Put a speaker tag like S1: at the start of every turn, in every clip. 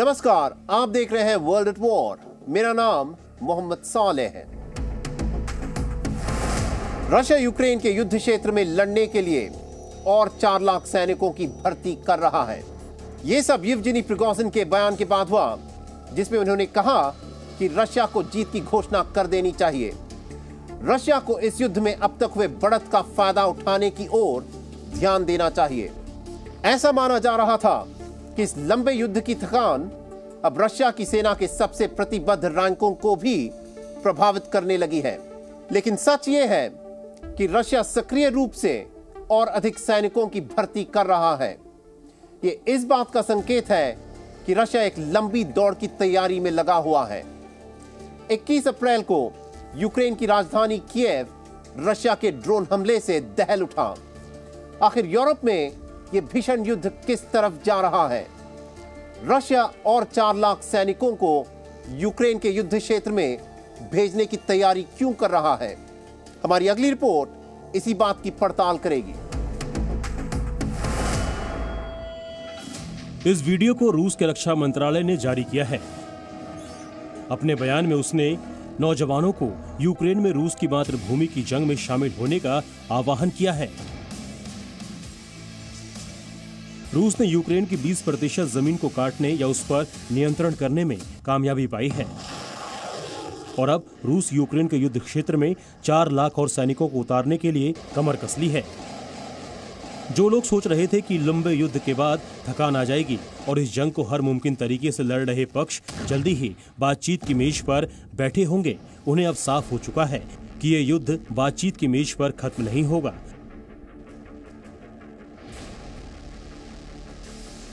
S1: नमस्कार, आप देख रहे हैं वर्ल्ड एट वॉर। मेरा नाम मोहम्मद सालेह है। रशिया यूक्रेन के युद्ध क्षेत्र में लड़ने के लिए और 4 लाख सैनिकों की भर्ती कर रहा है। यह सब येवजेनी प्रिगोजिन के बयान के बाद हुआ, जिसमें उन्होंने कहा कि रशिया को जीत की घोषणा कर देनी चाहिए। रशिया को इस युद्ध में अब तक हुए बढ़त का फायदा उठाने की ओर ध्यान देना चाहिए। ऐसा माना जा रहा था कि इस लंबे युद्ध की थकान अब रशिया की सेना के सबसे प्रतिबद्ध रैंकों को भी प्रभावित करने लगी है। लेकिन सच यह है कि रशिया सक्रिय रूप से और अधिक सैनिकों की भर्ती कर रहा है। यह इस बात का संकेत है कि रशिया एक लंबी दौड़ की तैयारी में लगा हुआ है। 21 अप्रैल को यूक्रेन की राजधानी कीव रशिया के ड्रोन हमले से दहल उठा। आखिर यूरोप में यह भीषण युद्ध किस तरफ जा रहा है? रशिया और 4 लाख सैनिकों को यूक्रेन के युद्ध क्षेत्र में भेजने की तैयारी क्यों कर रहा है? हमारी अगली रिपोर्ट इसी बात की पड़ताल करेगी।
S2: इस वीडियो को रूस के रक्षा मंत्रालय ने जारी किया है। अपने बयान में उसने नौजवानों को यूक्रेन में रूस की मातृभूमि की जंग में शामिल होने का आह्वान किया है। रूस ने यूक्रेन की 20% जमीन को काटने या उस पर नियंत्रण करने में कामयाबी पाई है और अब रूस यूक्रेन के युद्ध क्षेत्र में 4 लाख और सैनिकों को उतारने के लिए कमर कस ली है। जो लोग सोच रहे थे कि लंबे युद्ध के बाद थकान आ जाएगी और इस जंग को हर मुमकिन तरीके से लड़ रहे पक्ष जल्दी ही बातचीत की मेज पर बैठे होंगे, उन्हें अब साफ हो चुका है कि ये युद्ध बातचीत की मेज पर खत्म नहीं होगा।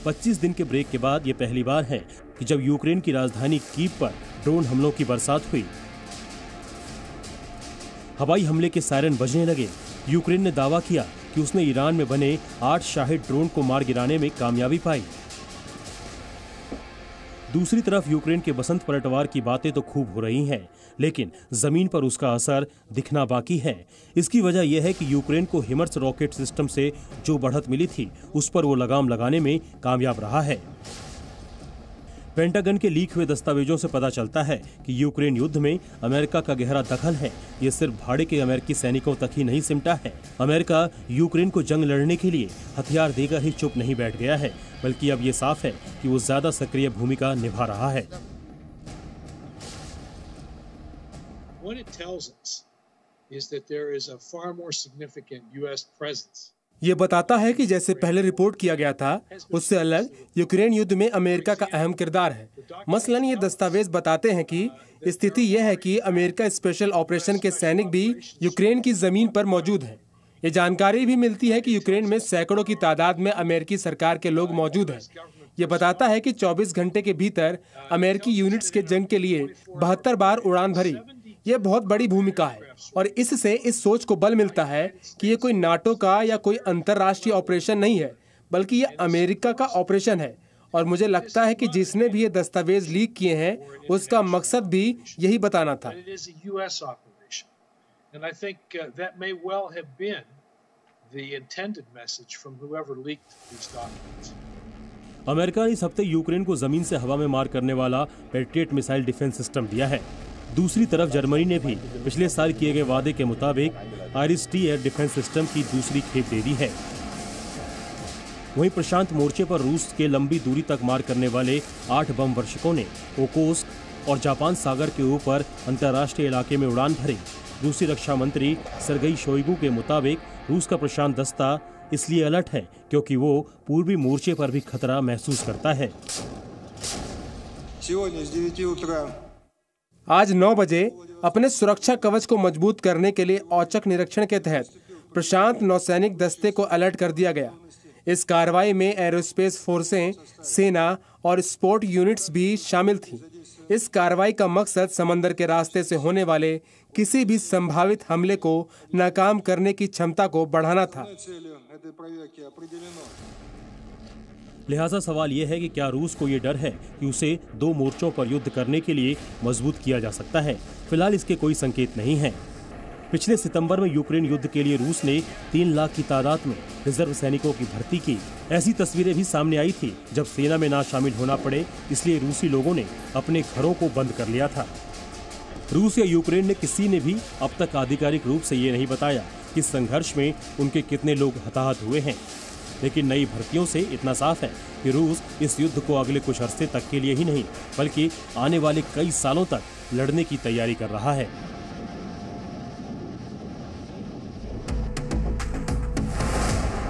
S2: 25 दिन के ब्रेक के बाद ये पहली बार है कि जब यूक्रेन की राजधानी कीव पर ड्रोन हमलों की बरसात हुई। हवाई हमले के सायरन बजने लगे। यूक्रेन ने दावा किया कि उसने ईरान में बने 8 शाहिद ड्रोन को मार गिराने में कामयाबी पाई। दूसरी तरफ यूक्रेन के बसंत पलटवार की बातें तो खूब हो रही हैं, लेकिन जमीन पर उसका असर दिखना बाकी है। इसकी वजह यह है कि यूक्रेन को हिमर्स रॉकेट सिस्टम से जो बढ़त मिली थी, उस पर वो लगाम लगाने में कामयाब रहा है। पेंटागन के लीक हुए दस्तावेजों से पता चलता है कि यूक्रेन युद्ध में अमेरिका का गहरा दखल है। ये सिर्फ भाड़े के अमेरिकी सैनिकों तक ही नहीं सिमटा है। अमेरिका यूक्रेन को जंग लड़ने के लिए हथियार देकर ही चुप नहीं बैठ गया है, बल्कि अब ये साफ है कि वो ज्यादा सक्रिय भूमिका निभा रहा है।
S3: What it tells us is that there is a far more significant US presence.
S4: ये बताता है कि जैसे पहले रिपोर्ट किया गया था, उससे अलग यूक्रेन युद्ध में अमेरिका का अहम किरदार है। मसलन ये दस्तावेज बताते हैं कि स्थिति यह है कि अमेरिका स्पेशल ऑपरेशन के सैनिक भी यूक्रेन की जमीन पर मौजूद हैं। ये जानकारी भी मिलती है कि यूक्रेन में सैकड़ों की तादाद में अमेरिकी सरकार के लोग मौजूद हैं। ये बताता है कि 24 घंटे के भीतर अमेरिकी यूनिट्स के जंग के लिए 72 बार उड़ान भरी। यह बहुत बड़ी भूमिका है और इससे इस सोच को बल मिलता है कि ये कोई नाटो का या कोई अंतर्राष्ट्रीय ऑपरेशन नहीं है, बल्कि ये अमेरिका का ऑपरेशन है। और मुझे लगता है कि जिसने भी ये दस्तावेज लीक किए हैं, उसका मकसद भी यही बताना था।
S2: अमेरिका ने इस हफ्ते यूक्रेन को जमीन से हवा में मार करने वाला पैट्रियट मिसाइल डिफेंस सिस्टम दिया है। दूसरी तरफ जर्मनी ने भी पिछले साल किए गए वादे के मुताबिक आईरिस-T एयर डिफेंस सिस्टम की दूसरी खेप दे दी है। वहीं प्रशांत मोर्चे पर रूस के लंबी दूरी तक मार करने वाले 8 बम वर्षकों ने ओकोस्क और जापान सागर के ऊपर अंतर्राष्ट्रीय इलाके में उड़ान भरी। रूसी रक्षा मंत्री सर्गेई शोइगु के मुताबिक रूस का प्रशांत दस्ता इसलिए अलर्ट है क्योंकि वो पूर्वी मोर्चे पर भी खतरा महसूस करता है।
S4: आज 9 बजे अपने सुरक्षा कवच को मजबूत करने के लिए औचक निरीक्षण के तहत प्रशांत नौसैनिक दस्ते को अलर्ट कर दिया गया। इस कार्रवाई में एरोस्पेस फोर्सें, सेना और स्पोर्ट यूनिट्स भी शामिल थीं। इस कार्रवाई का मकसद समंदर के रास्ते से होने वाले किसी भी संभावित हमले को नाकाम करने की क्षमता को बढ़ाना था।
S2: लिहाजा सवाल यह है कि क्या रूस को ये डर है कि उसे 2 मोर्चों पर युद्ध करने के लिए मजबूत किया जा सकता है? फिलहाल इसके कोई संकेत नहीं है। पिछले सितंबर में यूक्रेन युद्ध के लिए रूस ने 3 लाख की तादाद में रिजर्व सैनिकों की भर्ती की। ऐसी तस्वीरें भी सामने आई थी जब सेना में ना शामिल होना पड़े, इसलिए रूसी लोगों ने अपने घरों को बंद कर लिया था। रूस या यूक्रेन ने किसी ने भी अब तक आधिकारिक रूप से ये नहीं बताया कि संघर्ष में उनके कितने लोग हताहत हुए हैं, लेकिन नई भर्तियों से इतना साफ है कि रूस इस युद्ध को अगले कुछ अरसे तक के लिए ही नहीं बल्कि आने वाले कई सालों तक लड़ने की तैयारी कर रहा है।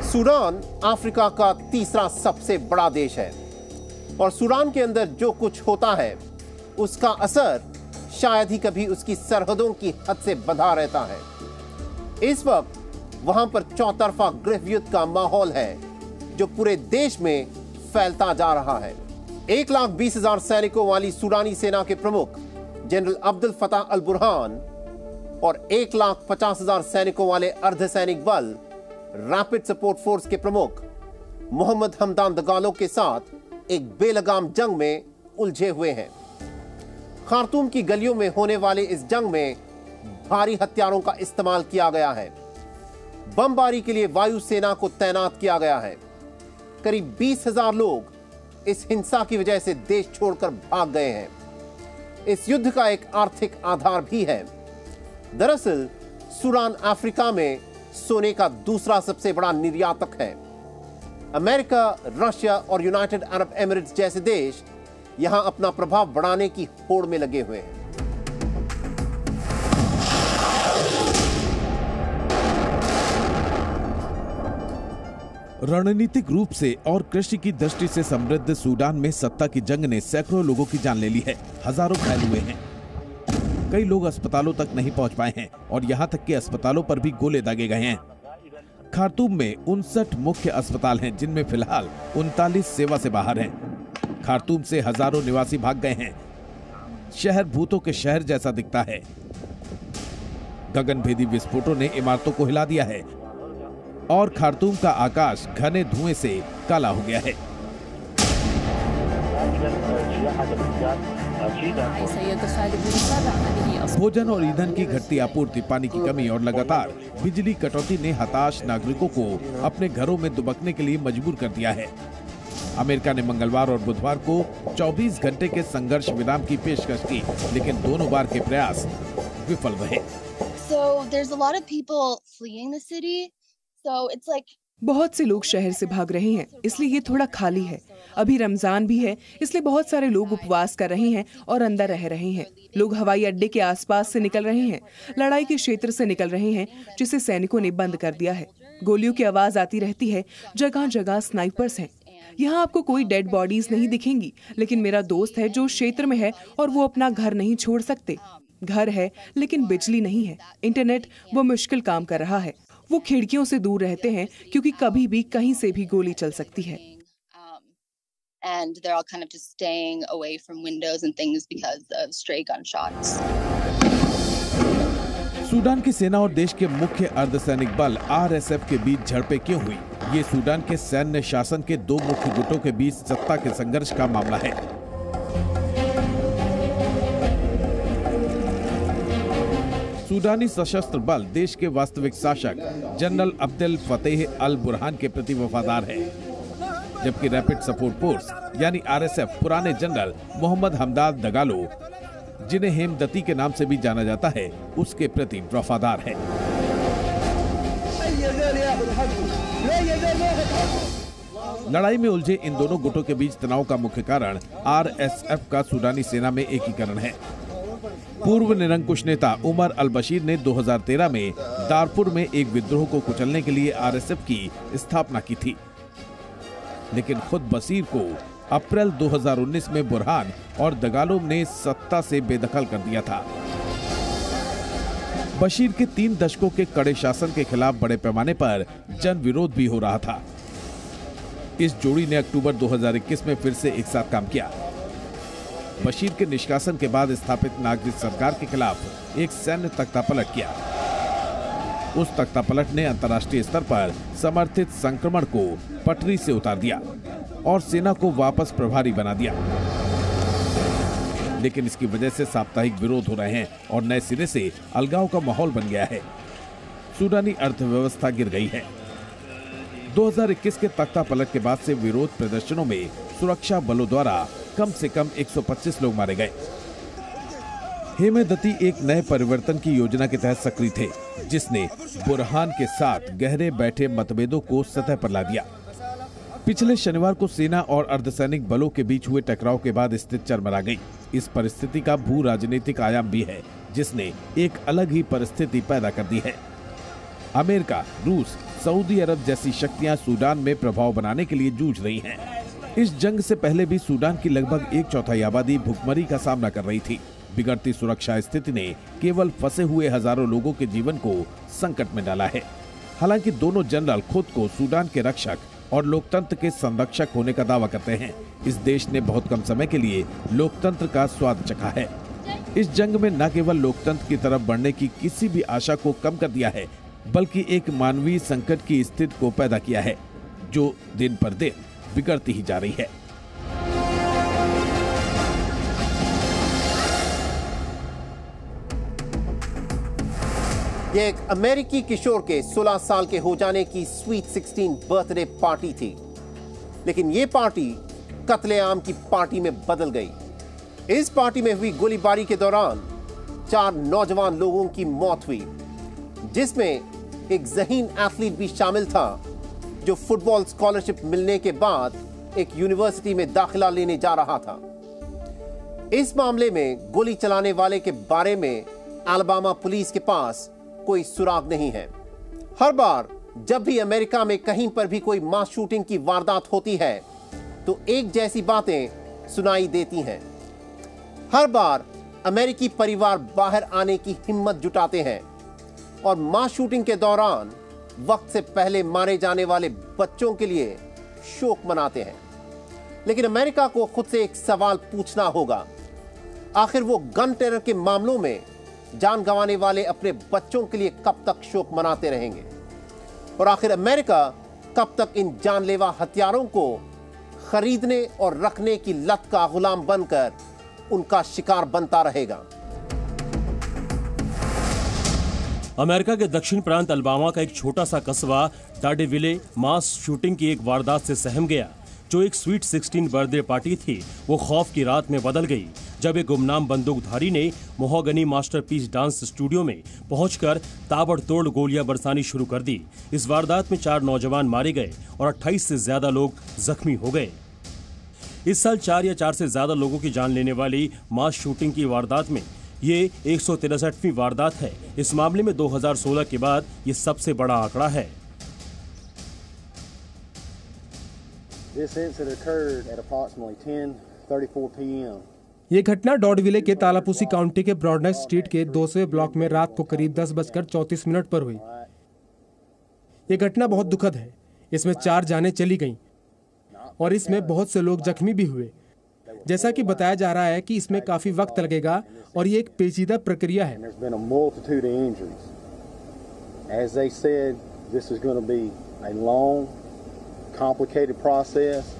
S1: सूडान अफ्रीका का तीसरा सबसे बड़ा देश है और सूडान के अंदर जो कुछ होता है उसका असर शायद ही कभी उसकी सरहदों की हद से बंधा रहता है। इस वक्त वहां पर चौतरफा गृह युद्ध का माहौल है जो पूरे देश में फैलता जा रहा है। 1,20,000 सैनिकों वाली सूडानी सेना के प्रमुख जनरल अब्दुल फताह अल बुरहान और 1,50,000 सैनिकों वाले अर्धसैनिक बल रैपिड सपोर्ट फोर्स के प्रमुख मोहम्मद हमदान दगालो के साथ एक बेलगाम जंग में उलझे हुए हैं। खार्तूम की गलियों में होने वाले इस जंग में भारी हथियारों का इस्तेमाल किया गया है। बमबारी के लिए वायुसेना को तैनात किया गया है। करीब 20,000 लोग इस हिंसा की वजह से देश छोड़कर भाग गए हैं। इस युद्ध का एक आर्थिक आधार भी है। दरअसल सूडान अफ्रीका में सोने का दूसरा सबसे बड़ा निर्यातक है। अमेरिका, रशिया और यूनाइटेड अरब एमिरेट्स जैसे देश यहां अपना प्रभाव बढ़ाने की होड़ में लगे हुए हैं।
S5: रणनीतिक रूप से और कृषि की दृष्टि से समृद्ध सूडान में सत्ता की जंग ने सैकड़ों लोगों की जान ले ली है। हजारों घायल हुए हैं। कई लोग अस्पतालों तक नहीं पहुंच पाए हैं और यहां तक कि अस्पतालों पर भी गोले दागे गए हैं। खार्तूम में 59 मुख्य अस्पताल हैं, जिनमें फिलहाल 39 सेवा से बाहर हैं। खार्तूम से हजारों निवासी भाग गए हैं। शहर भूतों के शहर जैसा दिखता है। गगनभेदी विस्फोटों ने इमारतों को हिला दिया है और खार्तूम का आकाश घने धुएं से काला हो गया है। भोजन और ईंधन की घटती आपूर्ति, पानी की कमी और लगातार बिजली कटौती ने हताश नागरिकों को अपने घरों में दुबकने के लिए मजबूर कर दिया है। अमेरिका ने मंगलवार और बुधवार को 24 घंटे के संघर्ष विराम की पेशकश की, लेकिन दोनों बार के प्रयास विफल रहे।
S6: बहुत से लोग शहर से भाग रहे हैं, इसलिए ये थोड़ा खाली है। अभी रमजान भी है, इसलिए बहुत सारे लोग उपवास कर रहे हैं और अंदर रह रहे हैं। लोग हवाई अड्डे के आसपास से निकल रहे हैं, लड़ाई के क्षेत्र से निकल रहे हैं, जिसे सैनिकों ने बंद कर दिया है। गोलियों की आवाज आती रहती है, जगह जगह स्नाइपर्स हैं। यहाँ आपको कोई डेड बॉडीज नहीं दिखेंगी, लेकिन मेरा दोस्त है जो क्षेत्र में है और वो अपना घर नहीं छोड़ सकते। घर है लेकिन बिजली नहीं है, इंटरनेट वो मुश्किल काम कर रहा है। वो खिड़कियों से दूर रहते हैं क्योंकि कभी भी कहीं से भी गोली चल सकती है।
S7: And they're all kind of just staying away from windows and things because of stray gunshots.
S5: Sudan की सेना और देश के मुख्य अर्धसैनिक बल RSF के बीच झड़पें क्यों हुई? ये सूडान के सैन्य शासन के दो मुख्य गुटों के बीच सत्ता के संघर्ष का मामला है। सूडानी सशस्त्र बल देश के वास्तविक शासक जनरल अब्दुल फतेह अल बुरहान के प्रति वफादार है, जबकि रैपिड सपोर्ट फोर्स यानी RSF पुराने जनरल मोहम्मद हमदान दगालो, जिन्हें हेमदती के नाम से भी जाना जाता है, उसके प्रति वफादार है। लड़ाई में उलझे इन दोनों गुटों के बीच तनाव का मुख्य कारण RSF का सूडानी सेना में एकीकरण है। पूर्व निरंकुश नेता उमर अल बशीर ने 2013 में दारपुर में एक विद्रोह को कुचलने के लिए RSF की स्थापना की थी, लेकिन खुद बशीर को अप्रैल 2019 में बुरहान और दगालो ने सत्ता से बेदखल कर दिया था। बशीर के 3 दशकों के कड़े शासन के खिलाफ बड़े पैमाने पर जन विरोध भी हो रहा था। इस जोड़ी ने अक्टूबर 2021 में फिर से एक साथ काम किया। बशीर के निष्कासन के बाद स्थापित नागरिक सरकार के खिलाफ एक सैन्य तख्तापलट किया। उस तख्तापलट ने अंतर्राष्ट्रीय स्तर पर समर्थित संक्रमण को पटरी से उतार दिया और सेना को वापस प्रभारी बना दिया। लेकिन इसकी वजह से साप्ताहिक विरोध हो रहे हैं और नए सिरे से अलगाव का माहौल बन गया है। सूडानी अर्थव्यवस्था गिर गई है। 2021 के तख्ता पलट के बाद से विरोध प्रदर्शनों में सुरक्षा बलों द्वारा कम से कम 125 लोग मारे गए। हेमेदती एक नए परिवर्तन की योजना के तहत सक्रिय थे, जिसने बुरहान के साथ गहरे बैठे मतभेदों को सतह पर ला दिया। पिछले शनिवार को सेना और अर्धसैनिक बलों के बीच हुए टकराव के बाद स्थिति चरमरा गई। इस परिस्थिति का भू राजनीतिक आयाम भी है, जिसने एक अलग ही परिस्थिति पैदा कर दी है। अमेरिका, रूस, सऊदी अरब जैसी शक्तियां सूडान में प्रभाव बनाने के लिए जूझ रही हैं। इस जंग से पहले भी सूडान की लगभग 1/4 आबादी भुखमरी का सामना कर रही थी। बिगड़ती सुरक्षा स्थिति ने केवल फंसे हुए हजारों लोगों के जीवन को संकट में डाला है। हालांकि दोनों जनरल खुद को सूडान के रक्षक और लोकतंत्र के संरक्षक होने का दावा करते हैं। इस देश ने बहुत कम समय के लिए लोकतंत्र का स्वाद चखा है। इस जंग में न केवल लोकतंत्र की तरफ बढ़ने की किसी भी आशा को कम कर दिया है, बल्कि एक मानवीय संकट की स्थिति को पैदा किया है, जो दिन पर दिन बिगड़ती ही जा रही है।
S1: ये एक अमेरिकी किशोर के 16 साल के हो जाने की स्वीट 16 बर्थडे पार्टी थी, लेकिन ये पार्टी कत्लेआम की पार्टी में बदल गई। इस पार्टी में हुई गोलीबारी के दौरान 4 नौजवान लोगों की मौत हुई, जिसमें एक ज़हीन एथलीट भी शामिल था, जो फुटबॉल स्कॉलरशिप मिलने के बाद एक यूनिवर्सिटी में दाखिला लेने जा रहा था। इस मामले में गोली चलाने वाले के बारे में अलाबामा पुलिस के पास कोई सुराग नहीं है। हर बार जब भी अमेरिका में कहीं पर भी कोई मास शूटिंग की वारदात होती है, तो एक जैसी बातें सुनाई देती हैं। हर बार अमेरिकी परिवार बाहर आने की हिम्मत जुटाते हैं और मास शूटिंग के दौरान वक्त से पहले मारे जाने वाले बच्चों के लिए शोक मनाते हैं। लेकिन अमेरिका को खुद से एक सवाल पूछना होगा, आखिर वो गन टेरर के मामलों में जान गंवाने वाले अपने बच्चों के लिए कब तक शोक मनाते रहेंगे? और आखिर अमेरिका कब तक इन जानलेवा हथियारों को खरीदने और रखने की लत का गुलाम बनकर उनका शिकार बनता रहेगा?
S2: अमेरिका के दक्षिण प्रांत अलाबामा का एक छोटा सा कस्बा डाडेविले मास शूटिंग की एक वारदात से सहम गया। जो एक स्वीट 16 बर्थडे पार्टी थी, वो खौफ की रात में बदल गई जब एक गुमनाम बंदूकधारी ने मोहगनी मास्टरपीस डांस स्टूडियो में पहुंचकर ताबड़तोड़ गोलियां बरसानी शुरू कर दी। इस वारदात में 4 नौजवान मारे गए और 28 से ज्यादा लोग जख्मी हो गए। इस साल 4 या 4 से ज्यादा लोगों की जान लेने वाली मास शूटिंग की वारदात में ये 163वीं वारदात है। इस मामले में 2016 के बाद ये सबसे बड़ा आंकड़ा है।
S8: This incident occurred at approximately 10:34 p.m.
S4: ये घटना डॉडविले के तालापुसी काउंटी के ब्रॉडनेस स्ट्रीट के 200वें ब्लॉक में रात को करीब 10:34 पर हुई। ये घटना बहुत दुखद है। इसमें 4 जानें चली गईं और इसमें बहुत से लोग जख्मी भी हुए। जैसा कि बताया जा रहा है कि इसमें काफी वक्त लगेगा और ये एक पेचीदा प्रक्रिया है।
S8: There's been a multitude of injuries. As they said, this is going to be a long, complicated process.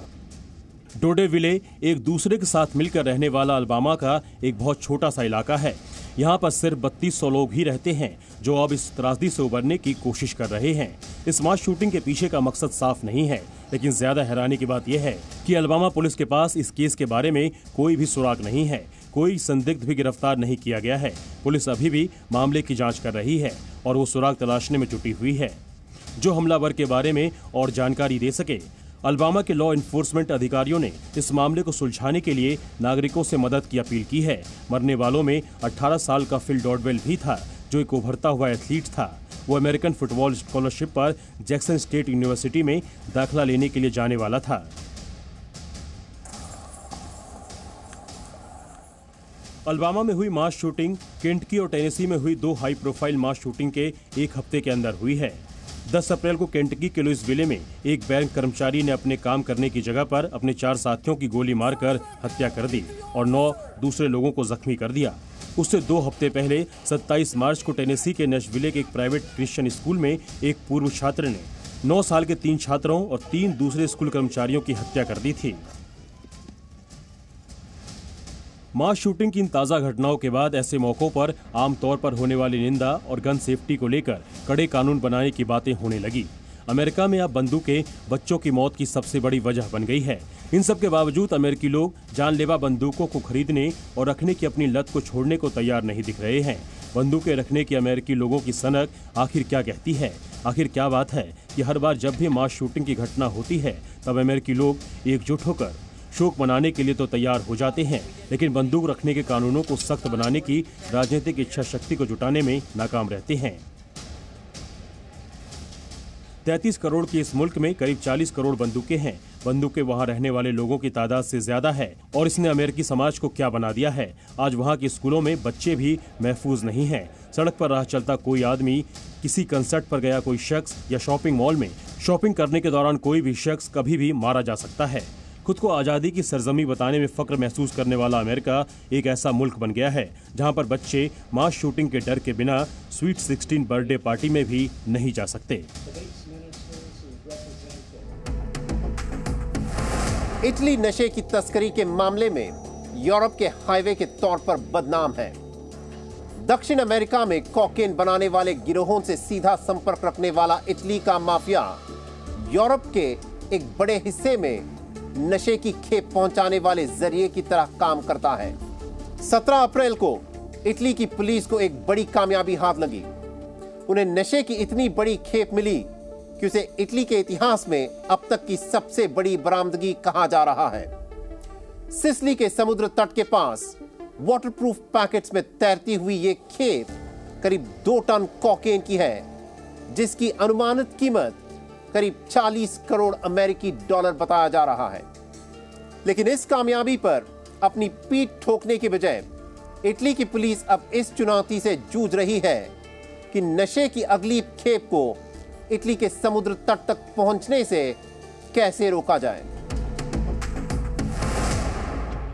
S2: डोडेविले एक दूसरे के साथ मिलकर रहने वाला अलाबामा का एक बहुत छोटा सा इलाका है। यहाँ पर सिर्फ 3200 लोग ही रहते हैं, जो अब इस त्रासदी से उबरने की कोशिश कर रहे हैं। इस मास शूटिंग के पीछे का मकसद साफ नहीं है, लेकिन ज्यादा हैरानी की बात यह है कि अलाबामा पुलिस के पास इस केस के बारे में कोई भी सुराग नहीं है। कोई संदिग्ध भी गिरफ्तार नहीं किया गया है। पुलिस अभी भी मामले की जांच कर रही है और वो सुराग तलाशने में जुटी हुई है, जो हमलावर के बारे में और जानकारी दे सके। अलाबामा के लॉ इन्फोर्समेंट अधिकारियों ने इस मामले को सुलझाने के लिए नागरिकों से मदद की अपील की है। मरने वालों में 18 साल का फिल डॉडवेल भी था, जो एक उभरता हुआ एथलीट था। वो अमेरिकन फुटबॉल स्कॉलरशिप पर जैक्सन स्टेट यूनिवर्सिटी में दाखिला लेने के लिए जाने वाला था। अलाबामा में हुई मास शूटिंग केंटकी और टेनेसी में हुई 2 हाई प्रोफाइल मास शूटिंग के एक हफ्ते के अंदर हुई है। 10 अप्रैल को केंटकी के लुइसविले में एक बैंक कर्मचारी ने अपने काम करने की जगह पर अपने 4 साथियों की गोली मारकर हत्या कर दी और 9 दूसरे लोगों को जख्मी कर दिया। उससे 2 हफ्ते पहले 27 मार्च को टेनेसी के नैशविले के एक प्राइवेट क्रिश्चियन स्कूल में एक पूर्व छात्र ने 9 साल के 3 छात्रों और 3 दूसरे स्कूल कर्मचारियों की हत्या कर दी थी। मास शूटिंग की इन ताज़ा घटनाओं के बाद ऐसे मौकों पर आमतौर पर होने वाली निंदा और गन सेफ्टी को लेकर कड़े कानून बनाने की बातें होने लगी। अमेरिका में अब बंदूकें बच्चों की मौत की सबसे बड़ी वजह बन गई है। इन सब के बावजूद अमेरिकी लोग जानलेवा बंदूकों को खरीदने और रखने की अपनी लत को छोड़ने को तैयार नहीं दिख रहे हैं। बंदूकें रखने की अमेरिकी लोगों की सनक आखिर क्या कहती है? आखिर क्या बात है कि हर बार जब भी मास शूटिंग की घटना होती है तब अमेरिकी लोग एकजुट होकर शोक मनाने के लिए तो तैयार हो जाते हैं, लेकिन बंदूक रखने के कानूनों को सख्त बनाने की राजनीतिक इच्छा शक्ति को जुटाने में नाकाम रहते हैं। 33 करोड़ के इस मुल्क में करीब 40 करोड़ बंदूकें हैं। बंदूकें वहां रहने वाले लोगों की तादाद से ज्यादा है और इसने अमेरिकी समाज को क्या बना दिया है। आज वहां के स्कूलों में बच्चे भी महफूज नहीं हैं। सड़क पर राह चलता कोई आदमी, किसी कंसर्ट पर गया कोई शख्स या शॉपिंग मॉल में शॉपिंग करने के दौरान कोई भी शख्स कभी भी मारा जा सकता है। खुद को आज़ादी की सरजमी बताने में फक्र महसूस करने वाला अमेरिका एक ऐसा मुल्क बन गया है जहां पर बच्चे मास शूटिंग के डर के बिना स्वीट 16 बर्थडे पार्टी में भी नहीं जा सकते।
S1: इटली नशे की तस्करी के मामले में यूरोप के हाईवे के तौर पर बदनाम है। दक्षिण अमेरिका में कोकेन बनाने वाले गिरोहों से सीधा संपर्क रखने वाला इटली का माफिया यूरोप के एक बड़े हिस्से में नशे की खेप पहुंचाने वाले जरिए की तरह काम करता है। 17 अप्रैल को इटली की पुलिस को एक बड़ी कामयाबी हाथ लगी। उन्हें नशे की इतनी बड़ी खेप मिली कि उसे इटली के इतिहास में अब तक की सबसे बड़ी बरामदगी कहा जा रहा है। सिसिली के समुद्र तट के पास वाटरप्रूफ पैकेट्स में तैरती हुई ये खेप करीब 2 टन कोकेन की है, जिसकी अनुमानित कीमत करीब 40 करोड़ अमेरिकी डॉलर बताया जा रहा है। लेकिन इस कामयाबी पर अपनी पीठ ठोकने के बजाय इटली की पुलिस अब इस चुनौती से जूझ रही है कि नशे की अगली खेप को इटली के समुद्र तट तक पहुंचने से कैसे रोका जाए।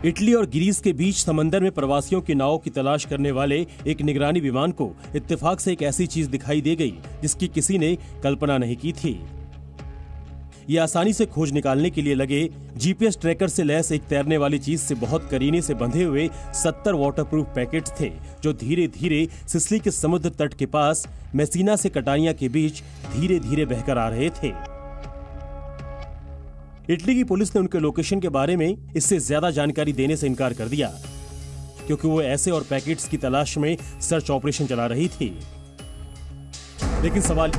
S2: इटली और ग्रीस के बीच समंदर में प्रवासियों की नावों की तलाश करने वाले एक निगरानी विमान को इत्तेफाक से एक ऐसी चीज दिखाई दे गई जिसकी किसी ने कल्पना नहीं की थी। ये आसानी से खोज निकालने के लिए लगे जीपीएस ट्रैकर से लैस एक तैरने वाली चीज से बहुत करीने से बंधे हुए 70 वाटरप्रूफ पैकेट्स थे, जो धीरे धीरे सिसिली के समुद्र तट के पास मेसिना से कटारिया के बीच धीरे धीरे बहकर आ रहे थे। इटली की पुलिस ने उनके लोकेशन के बारे में इससे ज्यादा जानकारी देने से इनकार कर दिया, क्योंकि वो ऐसे और पैकेट्स की तलाश में सर्च ऑपरेशन चला रही थी। लेकिन सवाल